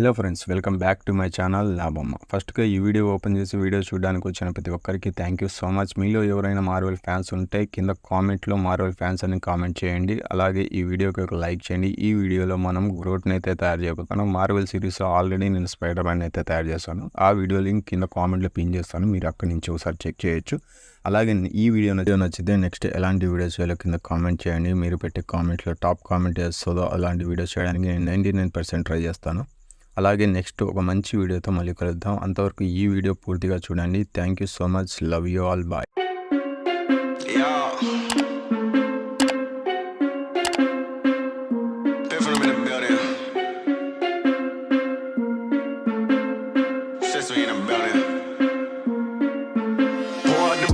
Hello friends, welcome back to my channel లాభమ్మ. ఫస్ట్గా ఈ వీడియో ఓపెన్ చేసి వీడియో చూడడానికి వచ్చిన ప్రతి ఒక్కరికి థ్యాంక్ యూ సో మచ్. మీలో ఎవరైనా మార్వెల్ ఫ్యాన్స్ ఉంటే కింద కామెంట్లో మార్వెల్ ఫ్యాన్స్ అని కామెంట్ చేయండి. అలాగే ఈ వీడియోకి ఒక లైక్ చేయండి. ఈ వీడియోలో మనం గ్రోట్ని అయితే తయారు చేయబోతున్నాం. మార్వెల్ సిరీస్ ఆల్రెడీ నేను స్పైడర్ మ్యాన్ అయితే తయారు చేస్తాను. ఆ వీడియో లింక్ కింద కామెంట్లో పిన్ చేస్తాను, మీరు అక్కడి నుంచి ఒకసారి చెక్ చేయొచ్చు. అలాగే ఈ వీడియో నచ్చితే నెక్స్ట్ ఎలాంటి వీడియోస్ చేయాలో కింద కామెంట్ చేయండి. మీరు పెట్టే కామెంట్లో టాప్ కామెంట్ చేస్తుందో అలాంటి వీడియోస్ చేయడానికి నేను 99% ట్రై చేస్తాను. అలాగే నెక్స్ట్ ఒక మంచి వీడియోతో మళ్ళీ కలుద్దాం. అంతవరకు ఈ వీడియో పూర్తిగా చూడండి. Thank you so much. Love you all. Bye.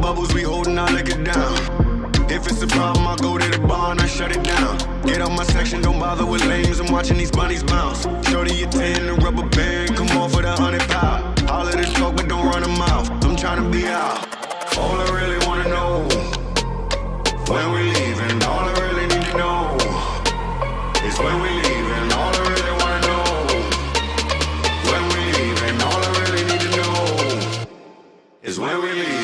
Bubbles we holding, I lick it down. If it's a problem, I go to the bar and I shut it down. Get out my section, don't bother with lames. I'm watching these bunnies bounce. Shorty a 10, a rubber band, come on for the 100 pound. All of the talk, but don't run them out. I'm trying to be out. All I really wanna know, when we leaving. All I really need to know is when we leaving. All I really wanna know, when we leaving. All I really need to know is when we leaving.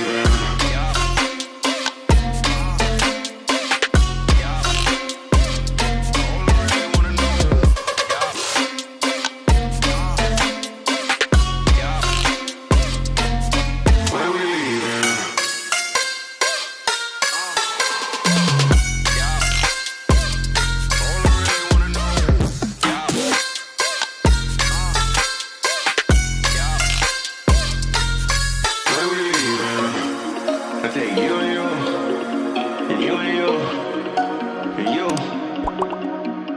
I take you and you, and you and you, and you,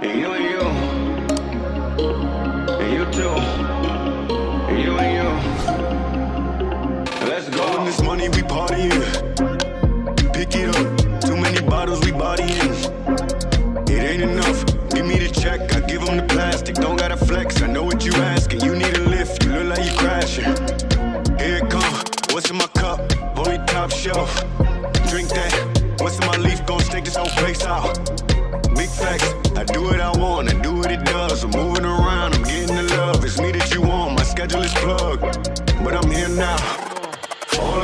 and you and you, and you too, and you and you. Let's go. When this money we partying, pick it up. Too many bottles we bodying. It ain't enough. Give me the check, I give them the plastic. Don't gotta flex, I know what you asking. You need a lift, you look like you crashing. Here it come, what's in my cup? Only top shelf. Drink that. What's in my leaf? Gon' stake this whole place out. Big facts. I do what I want. I do what it does. I'm moving around. I'm getting the love. It's me that you want. My schedule is plugged, but I'm here now. All